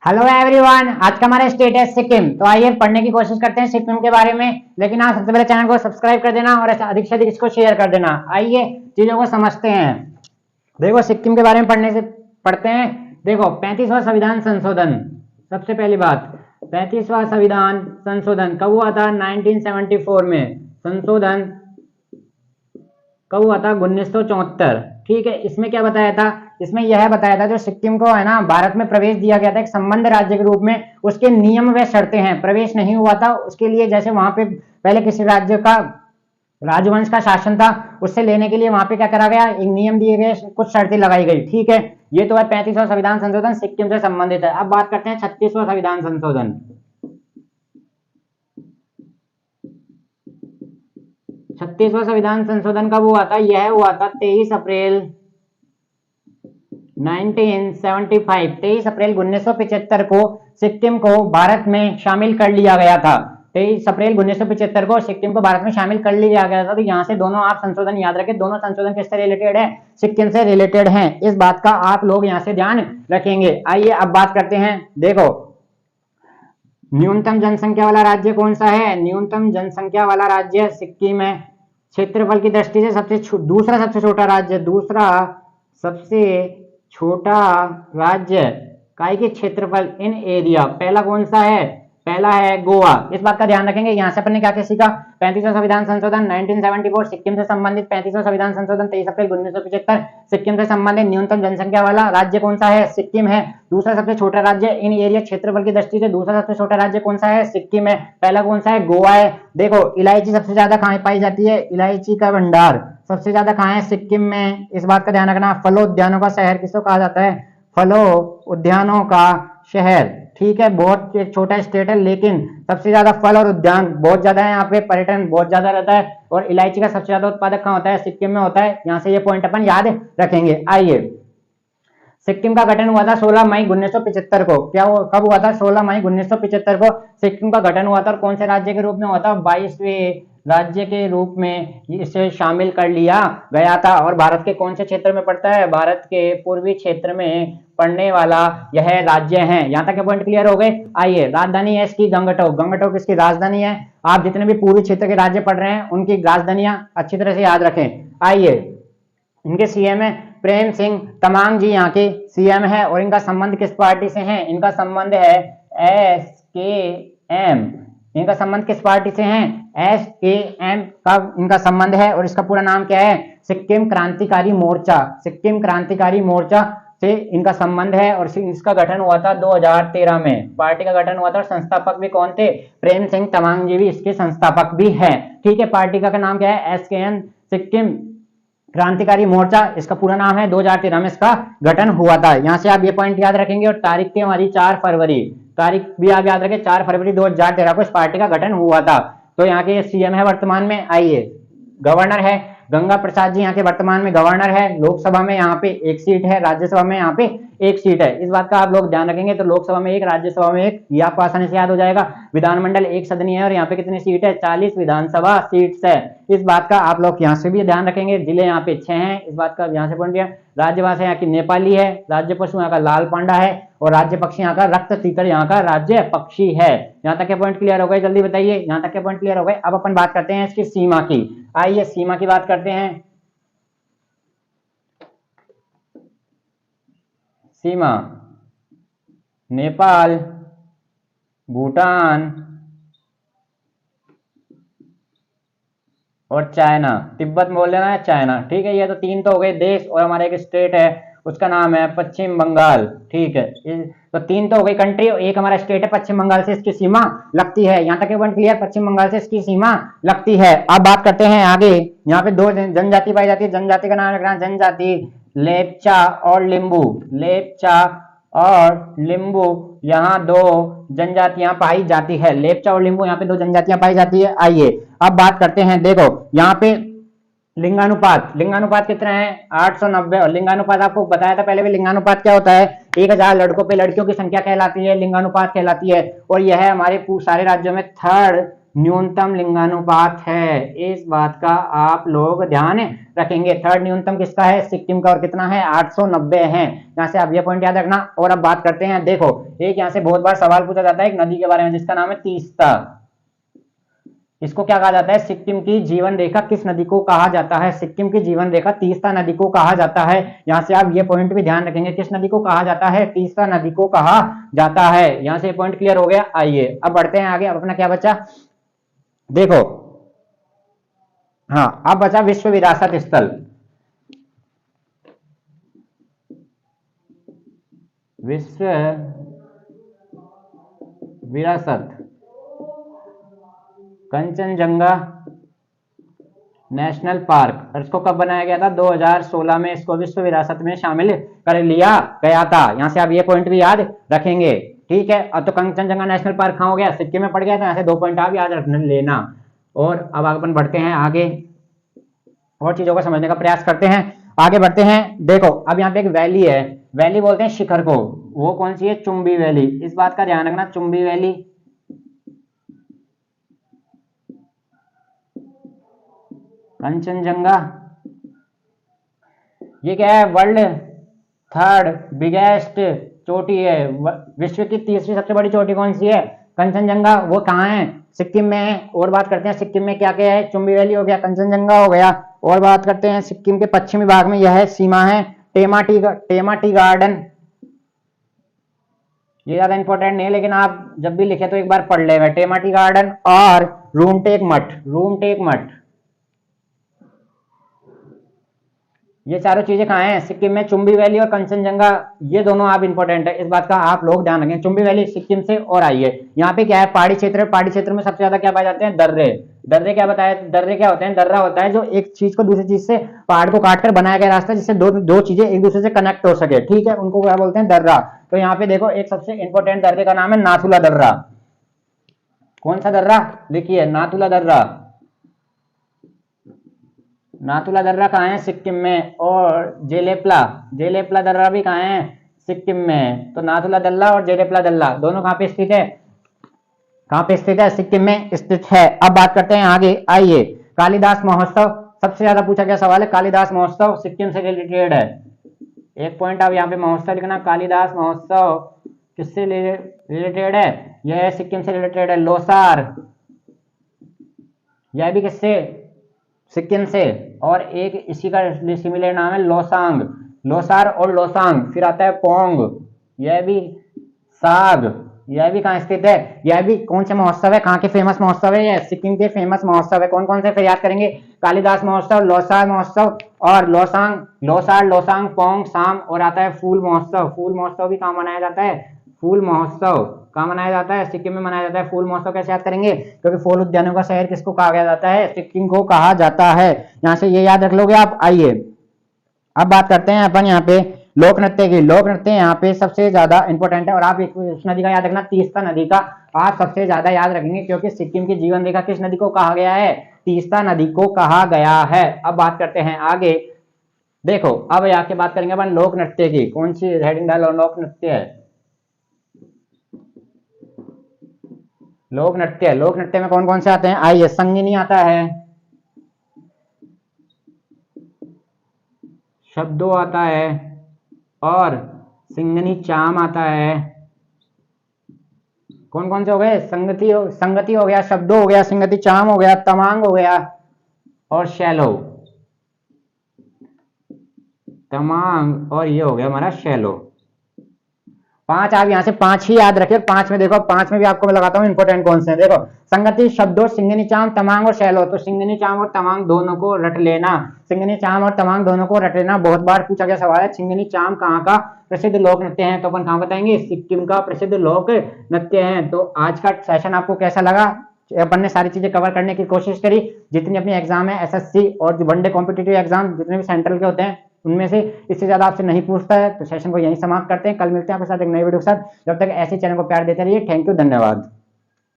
Hello everyone, आज का हमारा स्टेट है सिक्किम। तो आइए पढ़ने की कोशिश करते हैं सिक्किम के बारे में। लेकिन हाँ, सबसे पहले चैनल को सब्सक्राइब कर देना और अधिक से अधिक इसको शेयर कर देना। आइए चीजों को समझते हैं। देखो, सिक्किम के बारे में पढ़ते हैं। देखो, 35वां संविधान संशोधन। सबसे पहली बात, 35वां संविधान संशोधन कब हुआ था? 1974 में। संशोधन कब हुआ था? 1974। ठीक है, इसमें क्या बताया था? इसमें यह बताया था जो सिक्किम को है ना भारत में प्रवेश दिया गया था एक संबंध राज्य के रूप में, उसके नियम व शर्तें हैं। प्रवेश नहीं हुआ था उसके लिए, जैसे वहां पे पहले किसी राज्य का राजवंश का शासन था, उससे लेने के लिए वहां पे क्या करा गया, एक नियम दिए गए, कुछ शर्तें लगाई गई। ठीक है, ये तो है 35वां संविधान संशोधन, सिक्किम से संबंधित है। अब बात करते हैं 36वां संविधान संशोधन। 36वां संविधान संशोधन कब हुआ था? यह हुआ था 23 अप्रैल 1975। 23 अप्रैल 1975 को सिक्किम को भारत में शामिल कर लिया गया था। 23 अप्रैल 1975 को सिक्किम को भारत में शामिल कर लिया गया था। तो यहाँ से दोनों आप संशोधन याद रखें, दोनों संशोधन किससे रिलेटेड है? सिक्किम से रिलेटेड है। इस बात का आप लोग यहाँ से ध्यान रखेंगे। आइए अब बात करते हैं। देखो, न्यूनतम जनसंख्या वाला राज्य कौन सा है? न्यूनतम जनसंख्या वाला राज्य सिक्किम है। क्षेत्रफल की दृष्टि से दूसरा सबसे छोटा राज्य, दूसरा सबसे छोटा राज्य काय के क्षेत्रफल इन एरिया, पहला कौन सा है? पहला है गोवा। इस बात का ध्यान रखेंगे। यहां से अपन ने क्या क्या सीखा? 35वां संविधान संशोधन 1974 सिक्किम से संबंधित, 35वां संविधान संशोधन 23 अप्रैल 1975 सिक्किम से संबंधित। न्यूनतम जनसंख्या वाला राज्य कौन सा है? सिक्किम है। दूसरा सबसे छोटा राज्य इन एरिया, क्षेत्रफल की दृष्टि से दूसरा सबसे छोटा राज्य कौन सा है? सिक्किम है। पहला कौन सा है? गोवा है। देखो, इलायची सबसे ज्यादा कहां पाई जाती है? इलायची का भंडार सबसे ज्यादा कहां है? सिक्किम में। इस बात का ध्यान रखना। फलोद्यानों का शहर किसको कहा जाता है? फलो उद्यानों का शहर। ठीक है, बहुत एक छोटा स्टेट है लेकिन सबसे ज्यादा फल और उद्यान बहुत ज्यादा है। यहाँ पे पर्यटन बहुत ज्यादा रहता है और इलायची का सबसे ज्यादा उत्पादक कहाँ होता है? सिक्किम में होता है। यहाँ से ये पॉइंट अपन याद रखेंगे। आइए, सिक्किम का गठन हुआ था 16 मई 1975 को। कब हुआ था? 16 मई 1975 को सिक्किम का गठन हुआ था। और कौन से राज्य के रूप में हुआ था? 22वें राज्य के रूप में इसे शामिल कर लिया गया था। और भारत के कौन से क्षेत्र में पड़ता है? भारत के पूर्वी क्षेत्र में पड़ने वाला यह राज्य है। यहाँ तक के पॉइंट क्लियर हो गए। आइए, राजधानी है इसकी गंगटोक। गंगटोक किसकी राजधानी है? आप जितने भी पूर्वी क्षेत्र के राज्य पढ़ रहे हैं उनकी राजधानियां अच्छी तरह से याद रखें। आइए, इनके सीएम है प्रेम सिंह तमांग जी, यहाँ के सीएम है। और इनका संबंध किस पार्टी से है? इनका संबंध है SKM। इनका संबंध किस पार्टी से है? SKM का इनका संबंध है। और इसका पूरा नाम क्या है? सिक्किम क्रांतिकारी मोर्चा। सिक्किम क्रांतिकारी मोर्चा से इनका संबंध है। और इसका गठन हुआ था 2013 में। पार्टी का गठन हुआ था। और संस्थापक भी कौन थे? प्रेम सिंह तमांग जी भी इसके संस्थापक भी है। ठीक है, पार्टी का नाम क्या है? SKM, सिक्किम क्रांतिकारी मोर्चा इसका पूरा नाम है। 2013 में इसका गठन हुआ था। यहां से आप ये पॉइंट याद रखेंगे। और तारीख थी हमारी 4 फरवरी। तारीख भी आप याद रखें, 4 फरवरी 2013 को इस पार्टी का गठन हुआ था। तो यहाँ के सीएम है वर्तमान में। आइए, गवर्नर है गंगा प्रसाद जी, यहाँ के वर्तमान में गवर्नर है। लोकसभा में यहाँ पे 1 सीट है, राज्यसभा में यहाँ पे 1 सीट है। इस बात का आप लोग ध्यान रखेंगे। तो लोकसभा में 1, राज्यसभा में 1, ये आपको आसानी से याद हो जाएगा। विधानमंडल 1 सदनीय है। और यहाँ पे कितनी सीट है? 40 विधानसभा सीट्स है। इस बात का आप लोग यहाँ से भी ध्यान रखेंगे। जिले यहाँ पे 6 हैं। इस बात का यहाँ से पॉइंट दिया। राज्यभाषा यहाँ की नेपाली है। राज्य पशु यहाँ का लाल पांडा है। और राज्य पक्षी यहाँ का रक्त तीतर यहाँ का राज्य पक्षी है। यहाँ तक के पॉइंट क्लियर हो गए? जल्दी बताइए, यहाँ तक के पॉइंट क्लियर हो गए? अब अपन बात करते हैं इसकी सीमा की। आइए, सीमा की बात करते हैं। सीमा नेपाल, भूटान और चाइना। तिब्बत बोल लेना है, चाइना। ठीक है, ये तो 3 तो हो गए देश। और हमारे एक स्टेट है, उसका नाम है पश्चिम बंगाल। ठीक है, तो 3 तो हो गई कंट्री। एक हमारा स्टेट है पश्चिम बंगाल से इसकी सीमा लगती है। यहाँ तक के पॉइंट क्लियर? पश्चिम बंगाल से इसकी सीमा लगती है। अब बात करते हैं आगे। यहाँ पे 2 जनजाति पाई जाती है। जनजाति का नाम रखना, जनजाति लेपचा और लिंबू। लेपचा और लिंबू, यहाँ 2 जनजातियां पाई जाती है। लेपचा और लिंबू, यहाँ पे 2 जनजातियां पाई जाती है। आइए अब बात करते हैं। देखो, यहाँ पे लिंगानुपात, लिंगानुपात कितना है? 890। और लिंगानुपात आपको बताया था पहले भी। लिंगानुपात क्या होता है? 1000 लड़कों पे लड़कियों की संख्या कहलाती है, लिंगानुपात कहलाती है। और यह हमारे सारे राज्यों में 3rd न्यूनतम लिंगानुपात है, इस बात का आप लोग ध्यान रखेंगे। थर्ड न्यूनतम किसका है? सिक्किम का, और कितना है? 890 है। यहाँ से आप ये पॉइंट याद रखना। और अब बात करते हैं, देखो एक यहाँ से बहुत बार सवाल पूछा जाता है एक नदी के बारे में जिसका नाम है तीस्ता। इसको क्या कहा जाता है? सिक्किम की जीवन रेखा किस नदी को कहा जाता है? सिक्किम की जीवन रेखा तीस्ता नदी को कहा जाता है। यहां से आप ये पॉइंट भी ध्यान रखेंगे, किस नदी को कहा जाता है? तीस्ता नदी को कहा जाता है। यहां से पॉइंट क्लियर हो गया। आइए अब बढ़ते हैं आगे। अब अपना क्या बचा? देखो, हाँ अब बचा विश्व विरासत स्थल। विश्व विरासत कंचनजंगा नेशनल पार्क, और इसको कब बनाया गया था? 2016 में इसको विश्व विरासत में शामिल कर लिया गया था। यहां से आप ये पॉइंट भी याद रखेंगे, ठीक है। अब तो कंचनजंगा नेशनल पार्क कहाँ हो गया? सिक्किम में पड़ गया था। यहाँ से 2 पॉइंट आप याद रख लेना। और अब अपन बढ़ते हैं आगे, और चीजों को समझने का प्रयास करते हैं। आगे बढ़ते हैं। देखो अब यहाँ पे एक वैली है, वैली बोलते हैं शिखर को, वो कौन सी है? चुंबी वैली। इस बात का ध्यान रखना, चुंबी वैली। कंचनजंगा ये क्या है? वर्ल्ड थर्ड बिगेस्ट चोटी है। विश्व की तीसरी सबसे बड़ी चोटी कौन सी है? कंचनजंगा। वो कहाँ है? सिक्किम में है। और बात करते हैं सिक्किम में क्या क्या है? चुंबी वैली हो गया, कंचनजंगा हो गया। और बात करते हैं सिक्किम के पश्चिमी भाग में यह सीमा है टेमा टी गार्डन। ये ज्यादा इंपॉर्टेंट नहीं है, लेकिन आप जब भी लिखे तो एक बार पढ़ ले। टेमा टी गार्डन और रूमटेक मठ, ये चारों चीजें कहाँ हैं? सिक्किम में। चुंबी वैली और कंचनजंगा, ये दोनों आप इंपॉर्टेंट है, इस बात का आप लोग ध्यान रखें। चुंबी वैली सिक्किम से। और आइए यहाँ पे क्या है? पहाड़ी क्षेत्र। पहाड़ी क्षेत्र में सबसे ज्यादा क्या पाए जाते हैं? दर्रे। दर्रे क्या बताया? दर्रे क्या होते हैं? दर्रा होता है जो एक चीज को दूसरी चीज से, पहाड़ को काटकर बनाया गया रास्ता जिससे दो चीजें एक दूसरे से कनेक्ट हो सके, ठीक है, उनको क्या बोलते हैं? दर्रा। तो यहाँ पे देखो एक सबसे इंपॉर्टेंट दर्रे का नाम है नाथुला दर्रा। कौन सा दर्रा? लिखिए, नाथुला दर्रा। नाथुला दर्रा कहाँ है? सिक्किम में। और जेलेपला दर्रा भी कहाँ है? सिक्किम में। तो नाथुला दर्रा और जेलेपला दर्रा दोनों कहाँ पे स्थित है? कहाँ पे स्थित है? सिक्किम में स्थित है। अब बात करते हैं आगे। आइए, कालिदास महोत्सव सबसे ज्यादा पूछा गया सवाल है। कालिदास महोत्सव सिक्किम से रिलेटेड है। एक पॉइंट आप यहाँ पे महोत्सव लिखना। कालिदास महोत्सव किससे रिलेटेड है? यह सिक्किम से रिलेटेड है। लोसार, यह भी किससे? सिक्किम से। और एक इसी का सिमिलर नाम है लोसांग। लोसार और लोसांग। फिर आता है पोंग, यह भी साग, यह भी कहाँ स्थित है? यह भी कौन से महोत्सव है? कहाँ के फेमस महोत्सव है? यह सिक्किम के फेमस महोत्सव है। कौन कौन से? फिर याद करेंगे। कालिदास महोत्सव, लोसार महोत्सव और लोसार, लोसांग, पोंग, साम। और आता है फूल महोत्सव। फूल महोत्सव भी कहाँ मनाया जाता है? फूल महोत्सव कहाँ मनाया जाता है? सिक्किम में मनाया जाता है। फूल महोत्सव कैसे याद करेंगे? क्योंकि फूल उद्यानों का शहर किसको कहा जाता है? सिक्किम को कहा जाता है। यहाँ से ये याद रख लोगे आप। आइए अब बात करते हैं अपन यहाँ पे लोक नृत्य की। लोक नृत्य यहाँ पे सबसे ज्यादा इंपॉर्टेंट है। और आप एक उस नदी का याद रखना, तीस्ता नदी का आप सबसे ज्यादा याद रखेंगे, क्योंकि सिक्किम की जीवन रेखा किस नदी को कहा गया है? तीस्ता नदी को कहा गया है। अब बात करते हैं आगे। देखो अब यहाँ के बात करेंगे अपन लोक नृत्य की। कौन सी हेडिंग डालो? लोक नृत्य है। लोक नृत्य, लोक नृत्य में कौन कौन से आते हैं? आइए, संगिनी आता है, शब्दों आता है, और सिंगनी चाम आता है। कौन कौन से हो गए? संगति हो गया, शब्दों हो गया, सिंगति चाम हो गया, तमांग हो गया, और शैलो। तमांग और ये हो गया हमारा शैलो। 5 आप यहाँ से 5 ही याद रखिए। 5 में देखो, 5 में भी आपको मैं लगाता हूँ इंपॉर्टेंट कौन से हैं। देखो, संगति, शब्दों, सिंगनी चाम, तमांग और शैलो। तो सिंगनी चाम और तमांग दोनों को रट लेना। सिंगनी चाम और तमांग दोनों को रट लेना। बहुत बार पूछा गया सवाल है। सिंगनी चाम कहाँ का प्रसिद्ध लोक नृत्य है? तो अपन कहाँ बताएंगे? सिक्किम का प्रसिद्ध लोक नृत्य है। तो आज का सेशन आपको कैसा लगा? अपन ने सारी चीजें कवर करने की कोशिश करी। जितनी अपनी एग्जाम है एसएससी और जो वनडे कॉम्पिटिटिव एग्जाम जितने भी सेंट्रल के होते हैं उनमें से इससे ज्यादा आपसे नहीं पूछता है। तो सेशन को यहीं समाप्त करते हैं। कल मिलते हैं आपके साथ एक नई वीडियो के साथ। जब तक ऐसे चैनल को प्यार देते रहिए। थैंक यू, धन्यवाद।